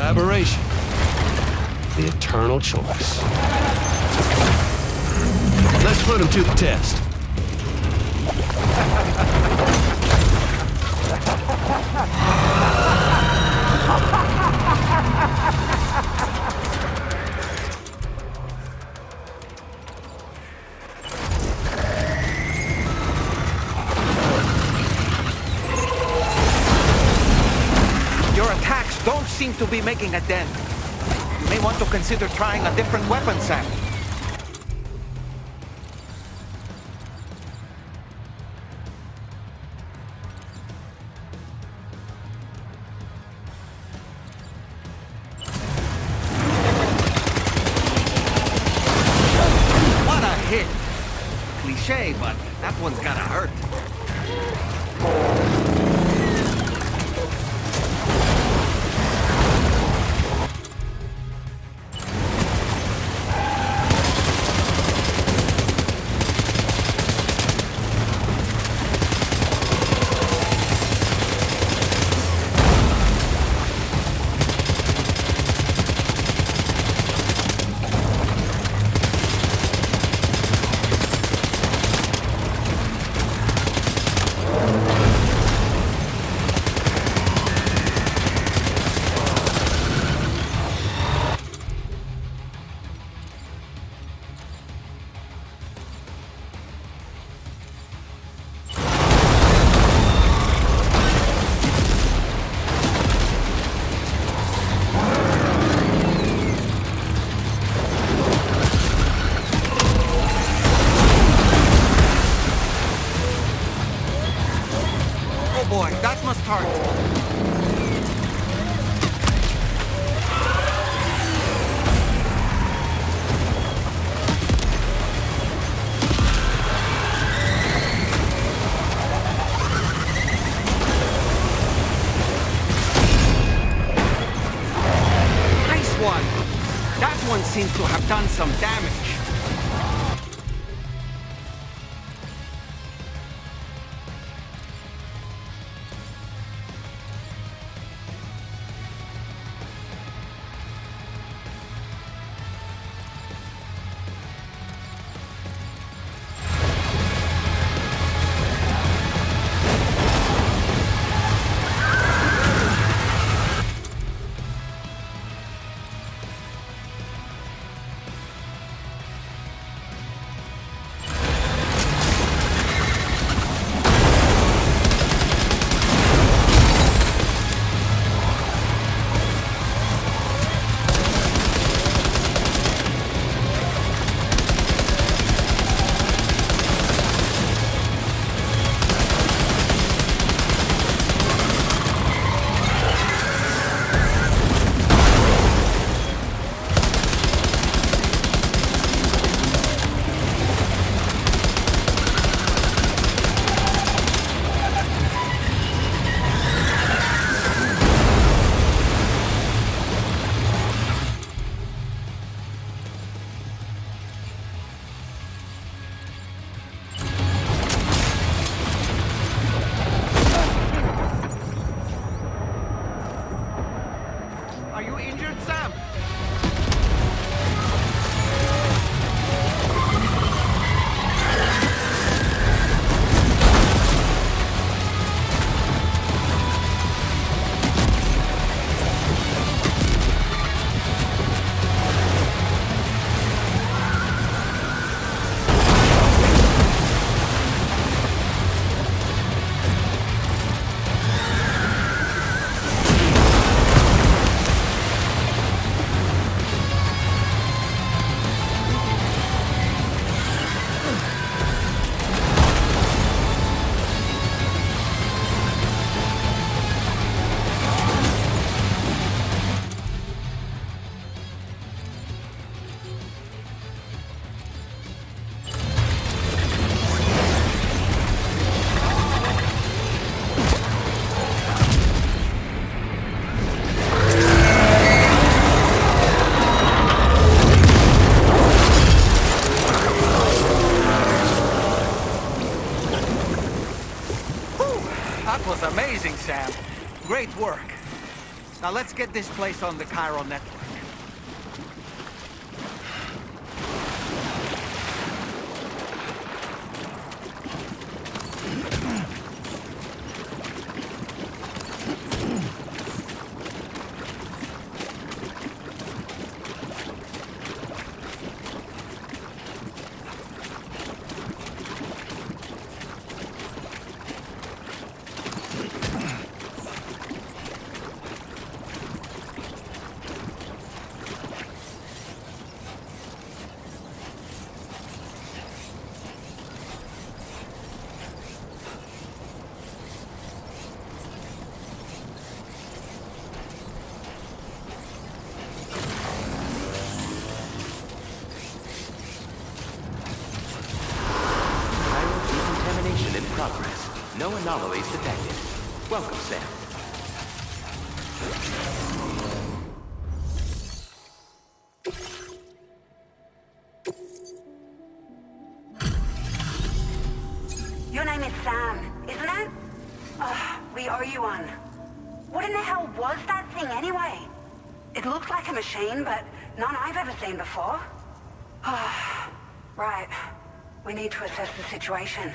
collaboration. The eternal choice. Let's put him to the test. Your attacks don't seem to be making a dent. You may want to consider trying a different weapon, Sam. What a hit! Cliché, but that one's gotta hurt. Oh boy, that must hurt. Nice one. That one seems to have done some damage. Are you injured, Sam? That was amazing, Sam. Great work. Now let's get this place on the Chiral network. Progress. No anomalies detected. Welcome, Sam. Your name is Sam, isn't it? We owe you one. What in the hell was that thing anyway? It looked like a machine, but none I've ever seen before. Right. We need to assess the situation.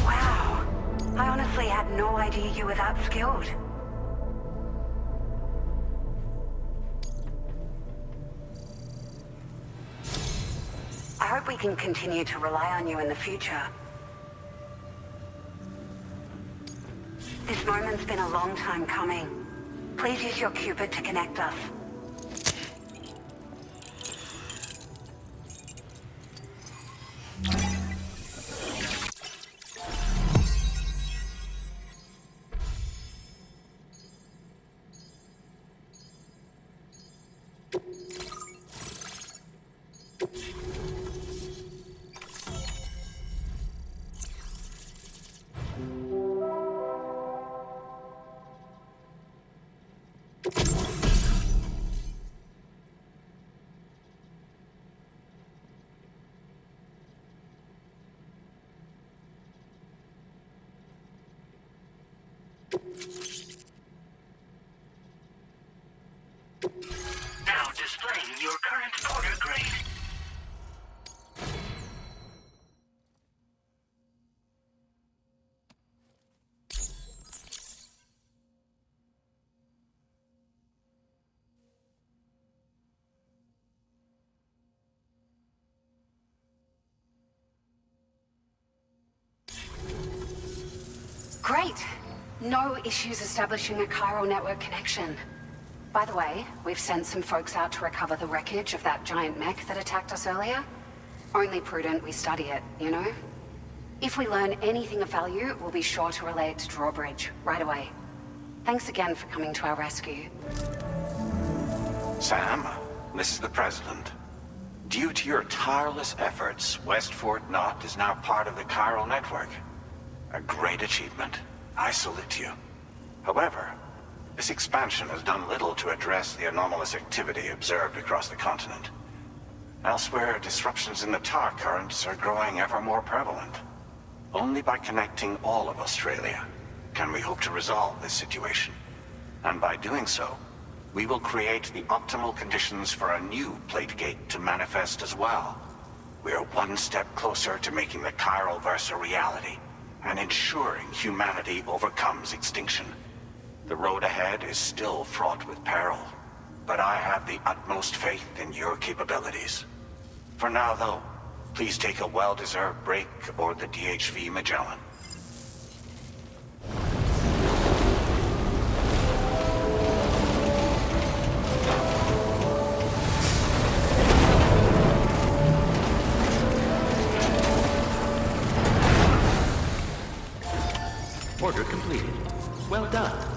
Wow. I honestly had no idea you were that skilled. I hope we can continue to rely on you in the future. This moment's been a long time coming. Please use your Cupid to connect us. Now displaying your current Porter grade. Great. No issues establishing a chiral network connection. By the way, we've sent some folks out to recover the wreckage of that giant mech that attacked us earlier. Only prudent we study it, you know? If we learn anything of value, we'll be sure to relay it to Drawbridge right away. Thanks again for coming to our rescue. Sam, this is the President. Due to your tireless efforts, West Fort Knot is now part of the Chiral Network. A great achievement. I salute you. However, this expansion has done little to address the anomalous activity observed across the continent. Elsewhere, disruptions in the tar currents are growing ever more prevalent. Only by connecting all of Australia can we hope to resolve this situation. And by doing so, we will create the optimal conditions for a new Plategate to manifest as well. We are one step closer to making the Chiral Verse a reality, and ensuring humanity overcomes extinction. The road ahead is still fraught with peril, but I have the utmost faith in your capabilities. For now, though, please take a well-deserved break aboard the DHV Magellan. Order completed. Well done.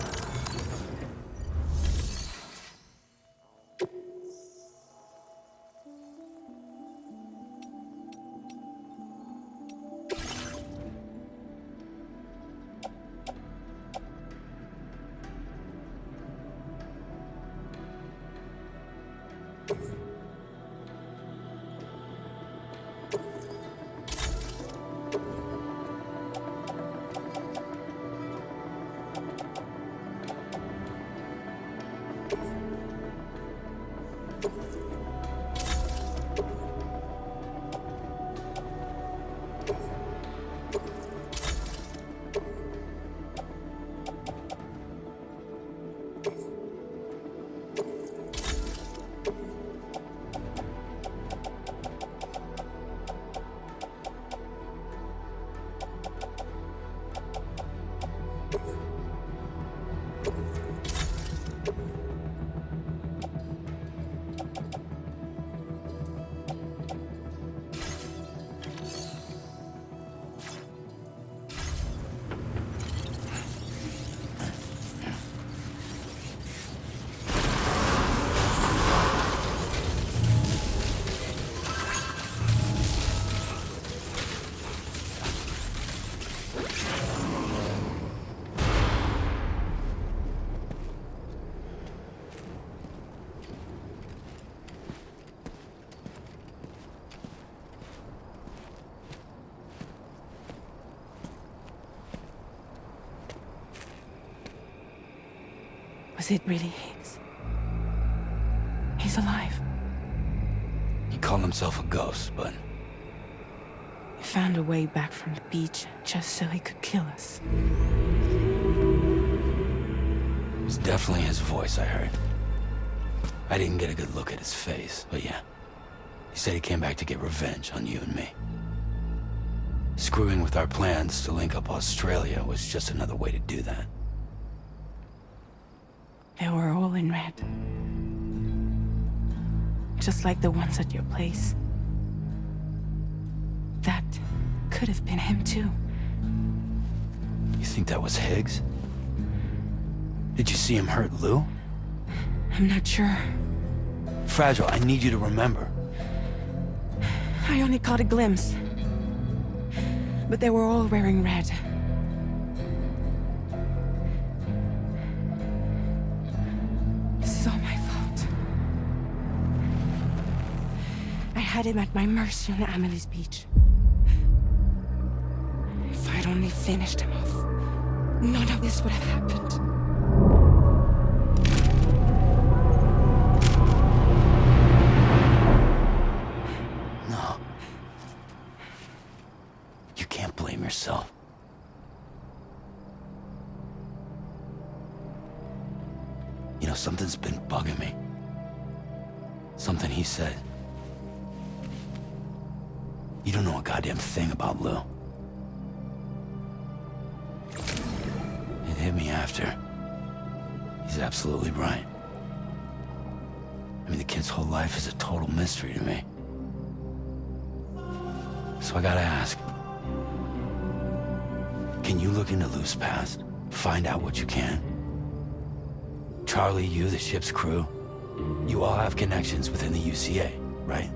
Was it really Higgs? He's alive. He called himself a ghost, but He found a way back from the beach just so he could kill us. it was definitely his voice I heard. I didn't get a good look at his face, but yeah. He said he came back to get revenge on you and me. Screwing with our plans to link up Australia was just another way to do that. They were all in red. Just like the ones at your place. That could have been him too. You think that was Higgs? Did you see him hurt Lou? I'm not sure. Fragile, I need you to remember. I only caught a glimpse. But they were all wearing red. This is all my fault. I had him at my mercy on Amelie's beach. If I'd only finished him off, none of this would have happened. No. You can't blame yourself. You know, something's been bugging me. Something he said. You don't know a goddamn thing about Lou. It hit me after. He's absolutely right. I mean, the kid's whole life is a total mystery to me. So I gotta ask. Can you look into Lou's past? Find out what you can? Charlie, you, the ship's crew, you all have connections within the UCA, right?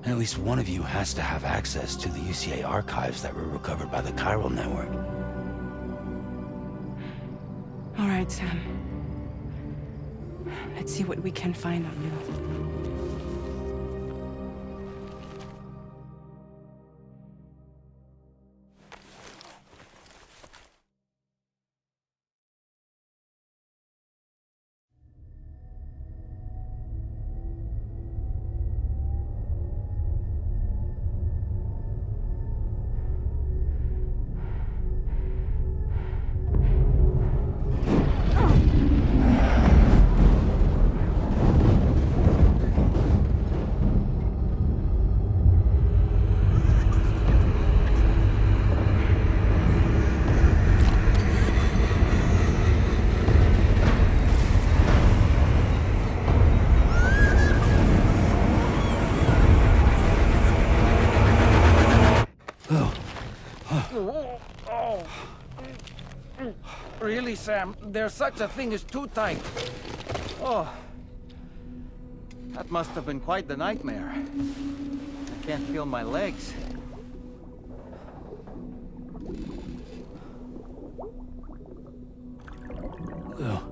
And at least one of you has to have access to the UCA archives that were recovered by the Chiral Network. All right, Sam. Let's see what we can find on Lou. Really, Sam? There's such a thing as too tight. Oh. That must have been quite the nightmare. I can't feel my legs. Lou.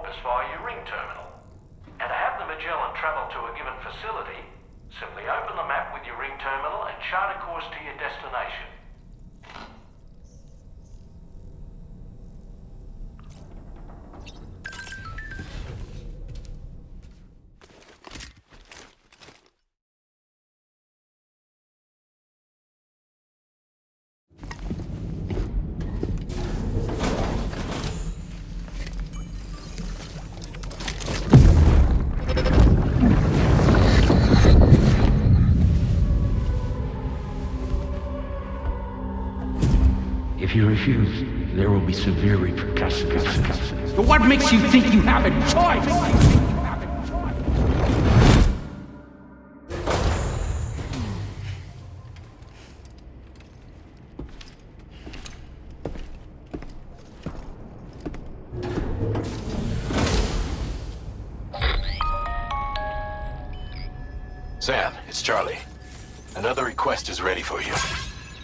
focus via your ring terminal. And to have the Magellan travel to a given facility, simply open the map with your ring terminal and chart a course to your destination. If you refuse, there will be severe repercussions. But what makes you think you have a choice? Sam, it's Charlie. Another request is ready for you.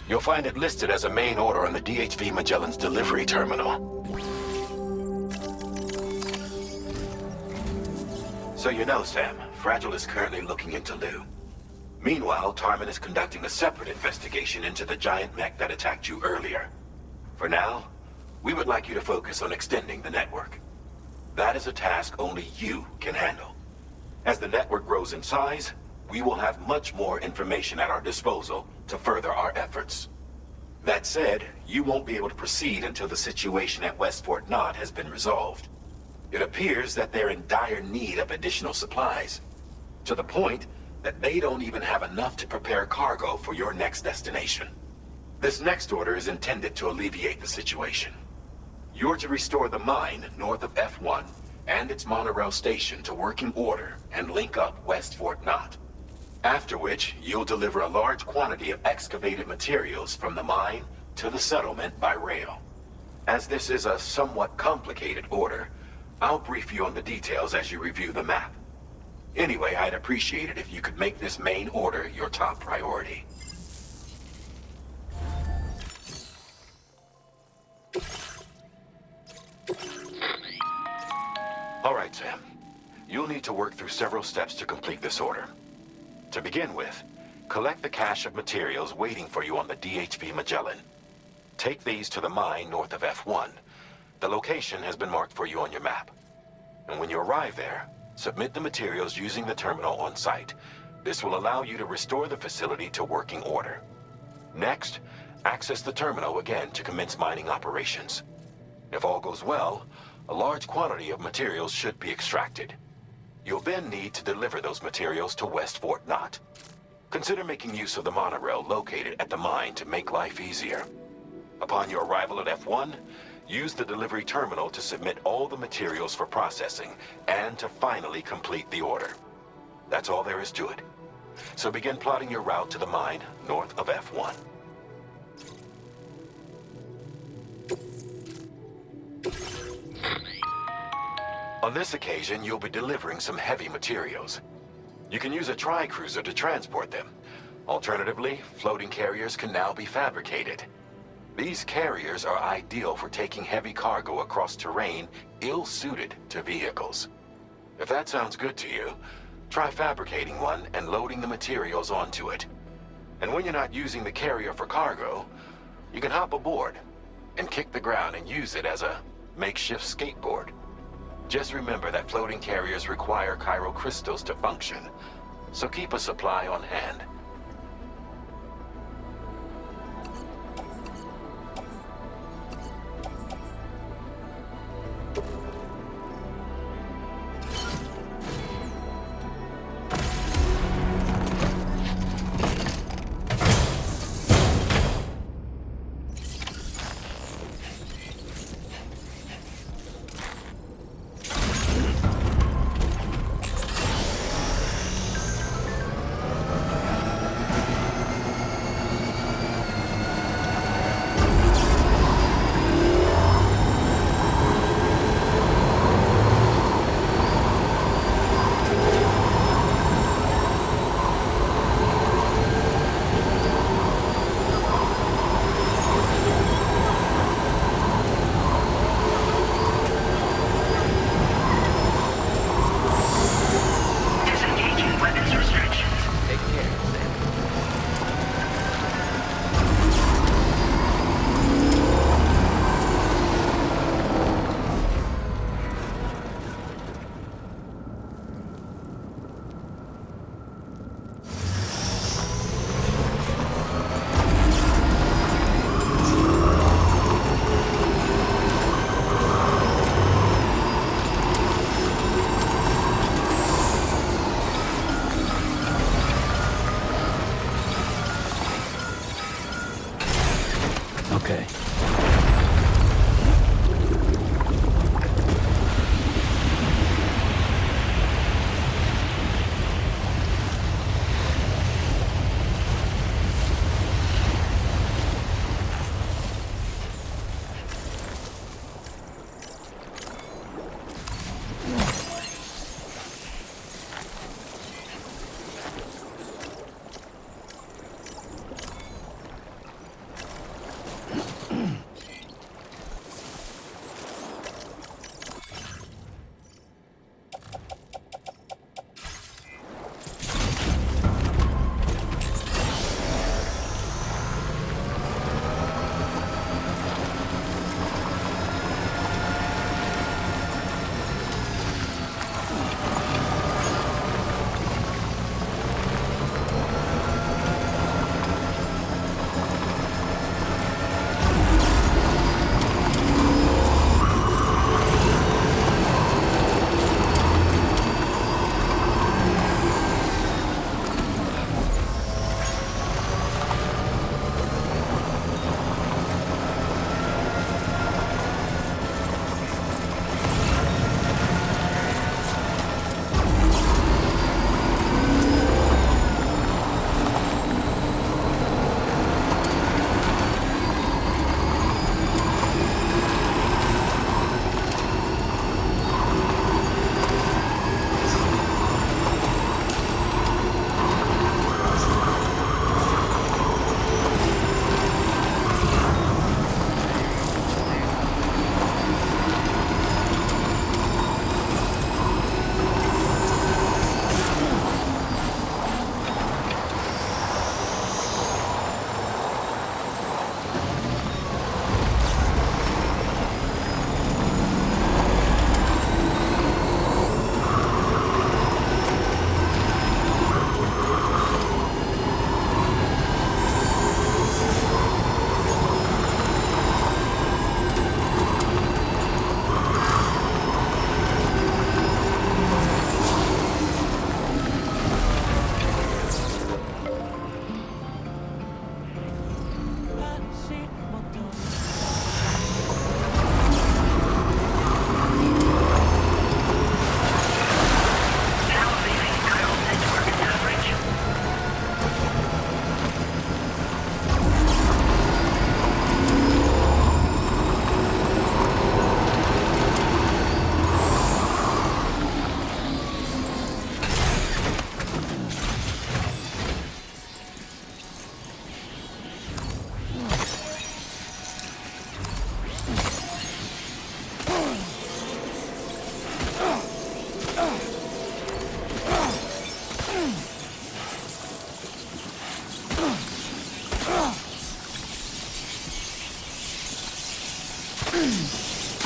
You'll find it listed as a main order on the DHV Magellan's delivery terminal. So you know, Sam, Fragile is currently looking into Lou. Meanwhile, Tarman is conducting a separate investigation into the giant mech that attacked you earlier. For now, we would like you to focus on extending the network. That is a task only you can handle. As the network grows in size, we will have much more information at our disposal to further our efforts. That said, you won't be able to proceed until the situation at West Fort Knott has been resolved. It appears that they're in dire need of additional supplies, to the point that they don't even have enough to prepare cargo for your next destination. This next order is intended to alleviate the situation. You're to restore the mine north of F1 and its monorail station to working order and link up West Fort Knott. After which, you'll deliver a large quantity of excavated materials from the mine to the settlement by rail. As this is a somewhat complicated order, I'll brief you on the details as you review the map. Anyway, I'd appreciate it if you could make this main order your top priority. All right, Sam. You'll need to work through several steps to complete this order. To begin with, collect the cache of materials waiting for you on the DHV Magellan. Take these to the mine north of F1. The location has been marked for you on your map. And when you arrive there, submit the materials using the terminal on site. This will allow you to restore the facility to working order. Next, access the terminal again to commence mining operations. If all goes well, a large quantity of materials should be extracted. You'll then need to deliver those materials to West Fort Knott. Consider making use of the monorail located at the mine to make life easier. Upon your arrival at F1, use the delivery terminal to submit all the materials for processing and to finally complete the order. That's all there is to it. So begin plotting your route to the mine north of F1. On this occasion, you'll be delivering some heavy materials. You can use a tri-cruiser to transport them. Alternatively, floating carriers can now be fabricated. These carriers are ideal for taking heavy cargo across terrain ill-suited to vehicles. If that sounds good to you, try fabricating one and loading the materials onto it. And when you're not using the carrier for cargo, you can hop aboard and kick the ground and use it as a makeshift skateboard. Just remember that floating carriers require chiral crystals to function, so keep a supply on hand.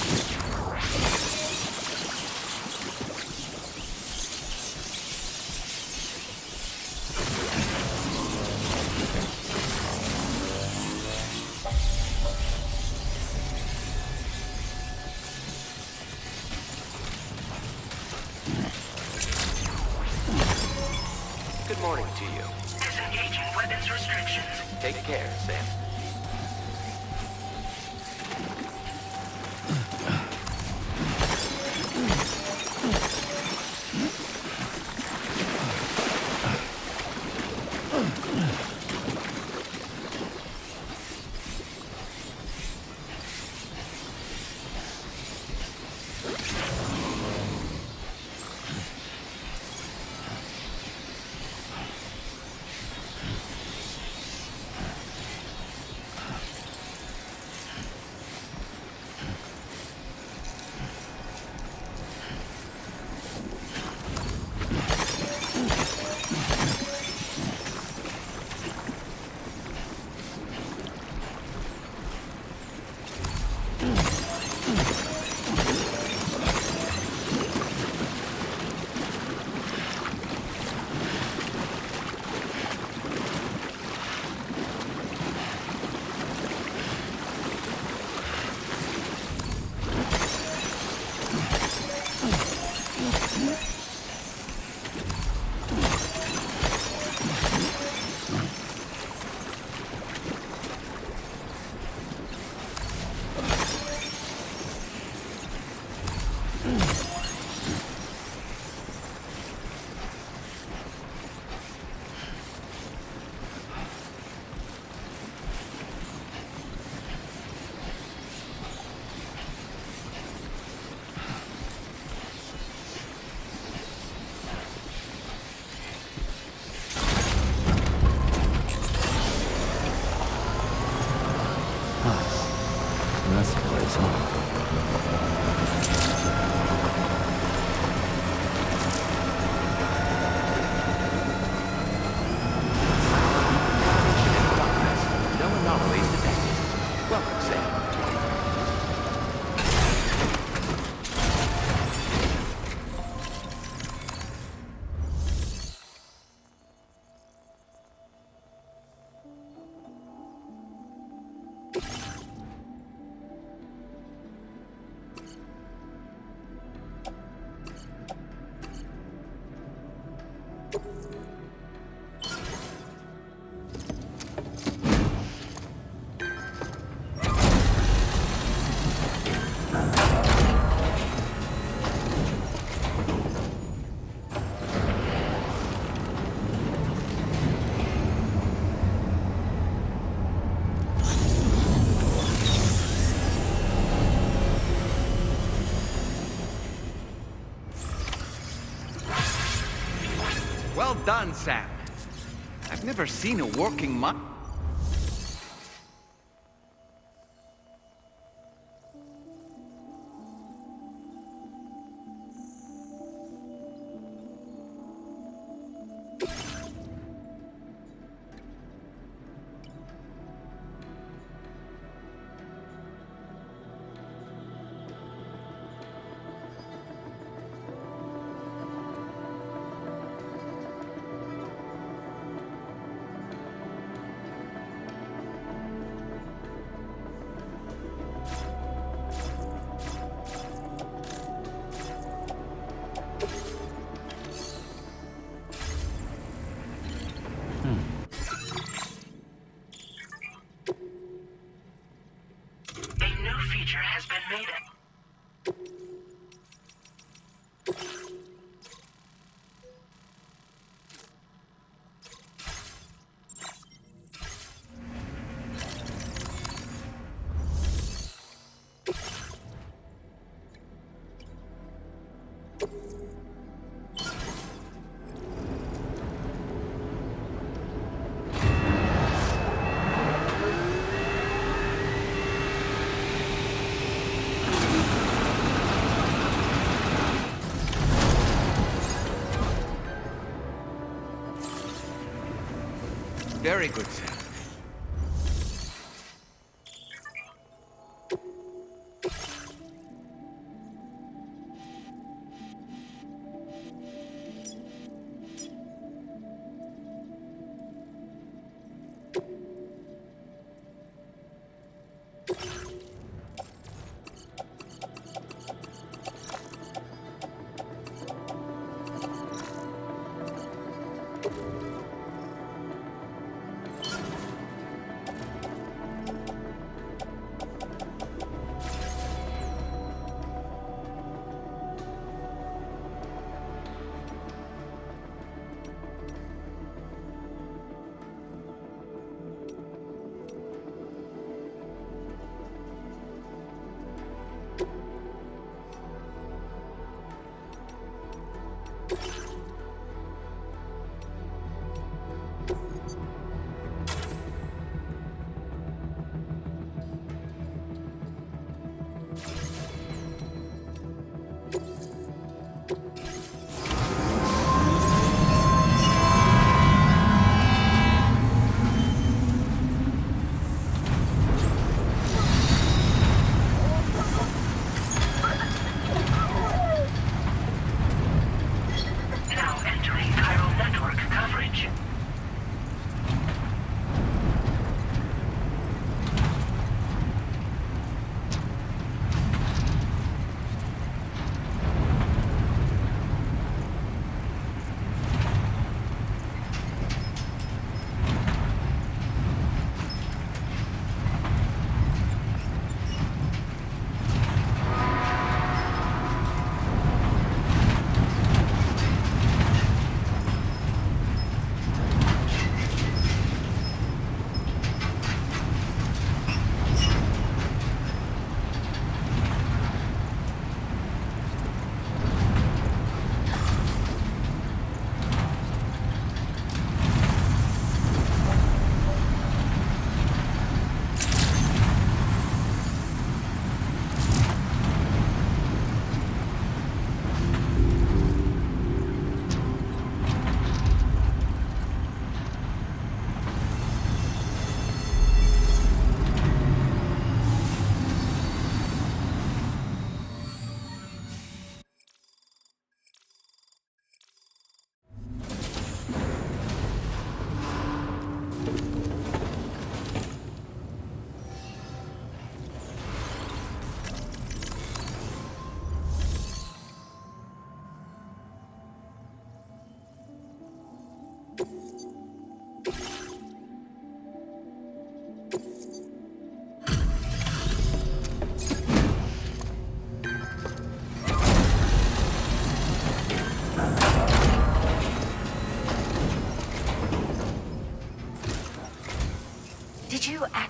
Good morning to you. Disengaging weapons restrictions. Take care, Sam. That's the place, huh? No anomalies detected. Welcome, Sam. Well done, Sam. I've never seen a working mine. A new feature has been made. Very good, Sam.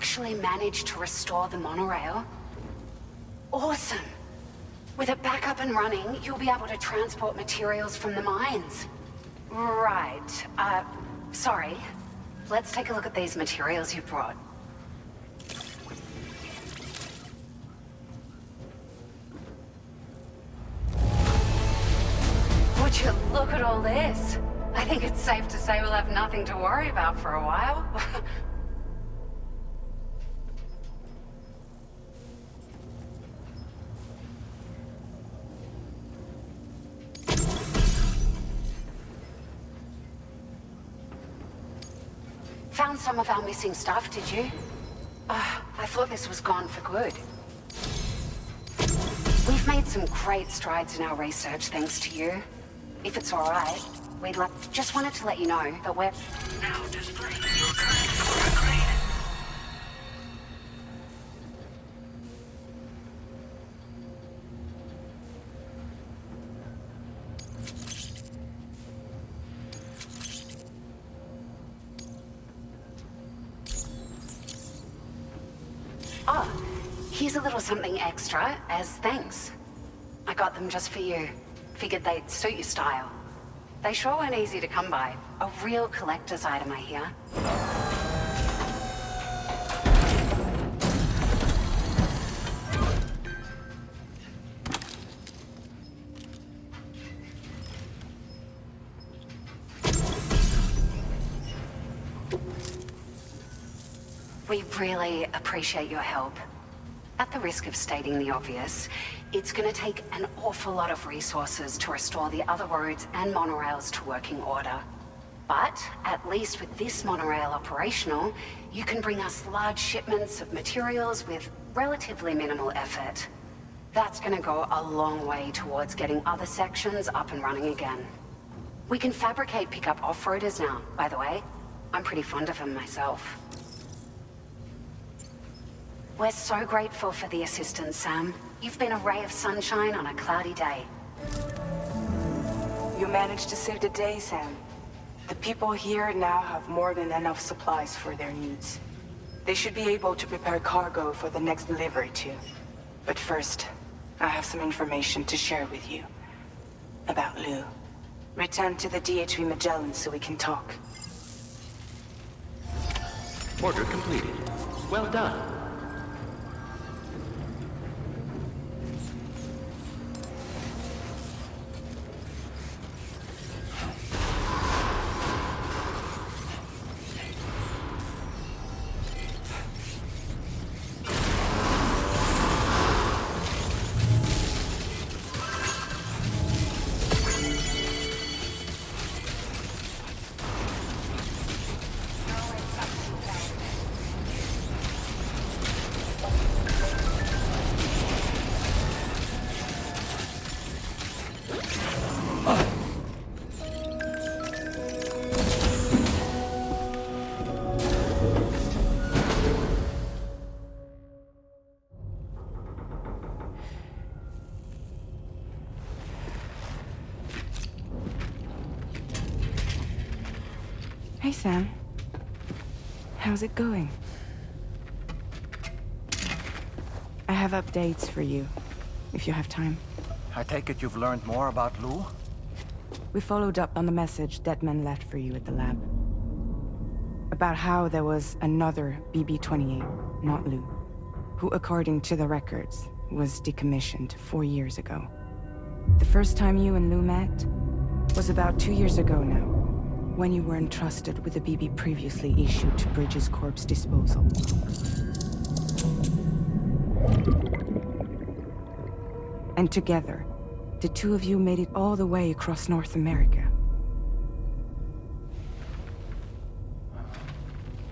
actually managed to restore the monorail. Awesome! With it back up and running, you'll be able to transport materials from the mines. Right. Sorry. Let's take a look at these materials you brought. Would you look at all this? I think it's safe to say we'll have nothing to worry about for a while. Found some of our missing stuff, did you? I thought this was gone for good. We've made some great strides in our research thanks to you. If it's all right, just wanted to let you know that we're... Now displaying your current score grade. Oh, here's a little something extra as thanks. I got them just for you. Figured they'd suit your style. They sure weren't easy to come by. A real collector's item, I hear. We really appreciate your help. At the risk of stating the obvious, it's gonna take an awful lot of resources to restore the other roads and monorails to working order. But at least with this monorail operational, you can bring us large shipments of materials with relatively minimal effort. That's gonna go a long way towards getting other sections up and running again. We can fabricate pickup off-roaders now, by the way. I'm pretty fond of them myself. We're so grateful for the assistance, Sam. You've been a ray of sunshine on a cloudy day. You managed to save the day, Sam. The people here now have more than enough supplies for their needs. They should be able to prepare cargo for the next delivery too. But first, I have some information to share with you. About Lou. Return to the DHV Magellan so we can talk. Order completed. Well done. Hey, Sam. How's it going? I have updates for you, if you have time. I take it you've learned more about Lou? We followed up on the message Deadman left for you at the lab. About how there was another BB-28, not Lou, who, according to the records, was decommissioned 4 years ago. The first time you and Lou met was about 2 years ago now, when you were entrusted with the BB previously issued to Bridges Corp's disposal. And together, the two of you made it all the way across North America.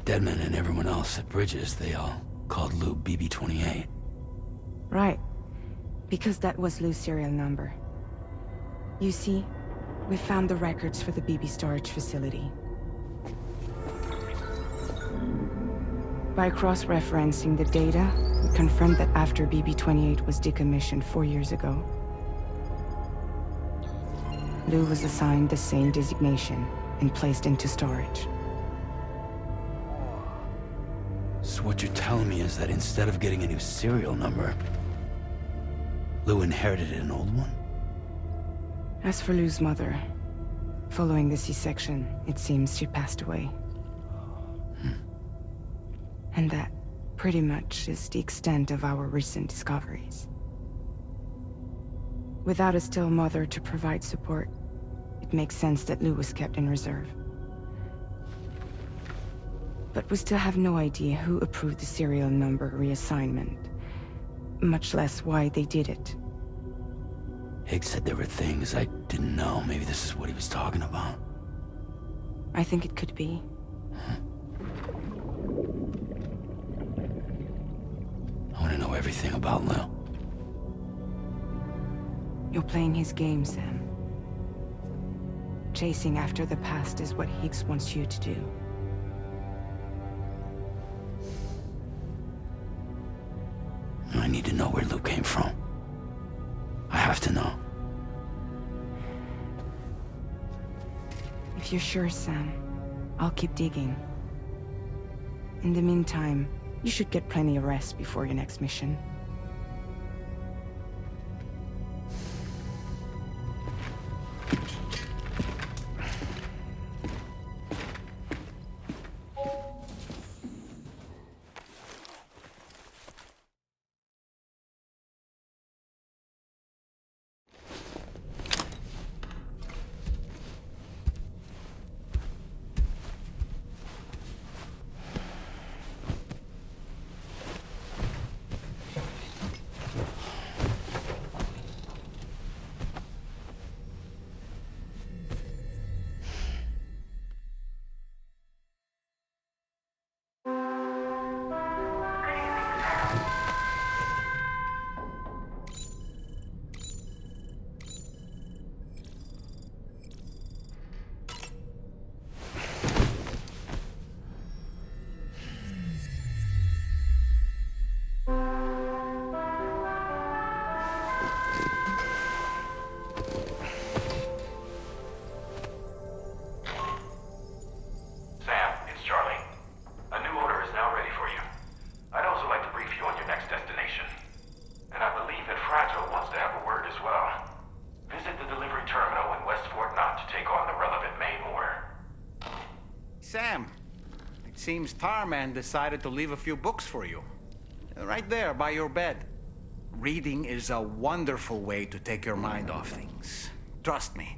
Deadman and everyone else at Bridges, they all called Lou BB-28. Right. Because that was Lou's serial number. You see, we found the records for the BB storage facility. By cross-referencing the data, we confirmed that after BB-28 was decommissioned 4 years ago, Lou was assigned the same designation and placed into storage. So what you're telling me is that instead of getting a new serial number, Lou inherited an old one? As for Lou's mother, following the C-section, it seems she passed away. And that pretty much is the extent of our recent discoveries. Without a still mother to provide support, it makes sense that Lou was kept in reserve. But we still have no idea who approved the serial number reassignment, much less why they did it. Higgs said there were things I didn't know. Maybe this is what he was talking about. I think it could be. I want to know everything about Lou. You're playing his game, Sam. Chasing after the past is what Higgs wants you to do. I need to know where Lou came from. I have to know. If you're sure, Sam, I'll keep digging. In the meantime, you should get plenty of rest before your next mission. Sam, it seems Tarman decided to leave a few books for you. Right there, by your bed. Reading is a wonderful way to take your mind off things. Trust me.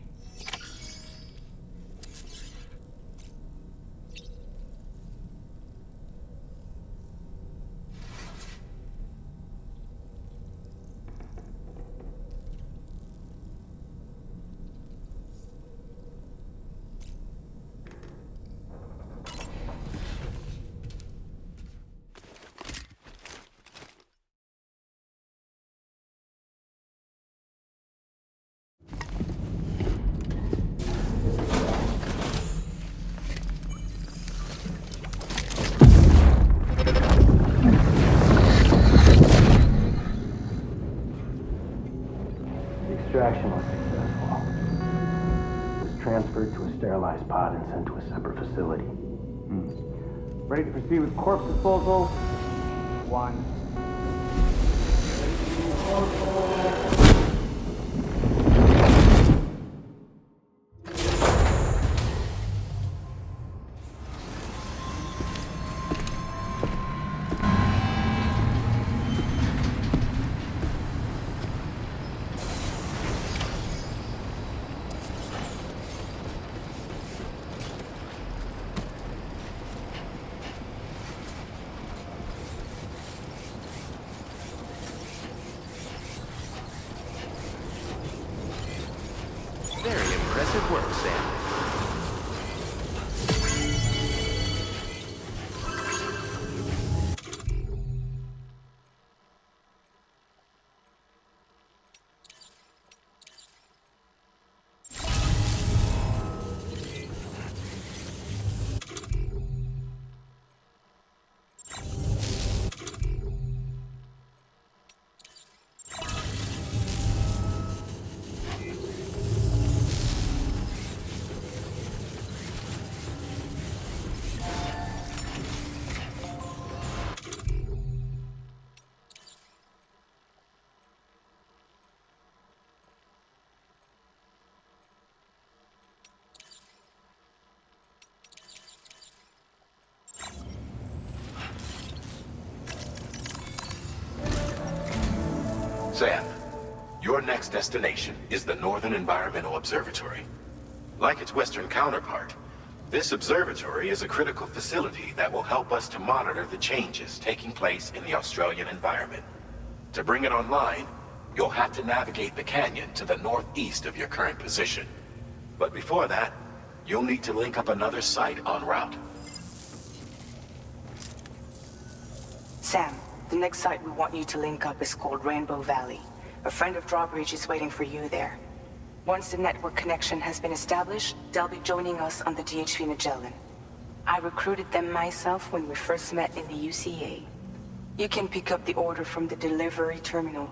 Extraction was successful. It was transferred to a sterilized pod and sent to a separate facility. Ready to proceed with corpse disposal? 1. Very impressive work, Sam. Sam, your next destination is the Northern Environmental Observatory. Like its Western counterpart, this observatory is a critical facility that will help us to monitor the changes taking place in the Australian environment. To bring it online, you'll have to navigate the canyon to the northeast of your current position. But before that, you'll need to link up another site en route. Sam, the next site we want you to link up is called Rainbow Valley. A friend of Drawbridge is waiting for you there. Once the network connection has been established, they'll be joining us on the DHV Magellan. I recruited them myself when we first met in the UCA. You can pick up the order from the delivery terminal.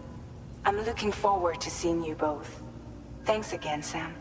I'm looking forward to seeing you both. Thanks again, Sam.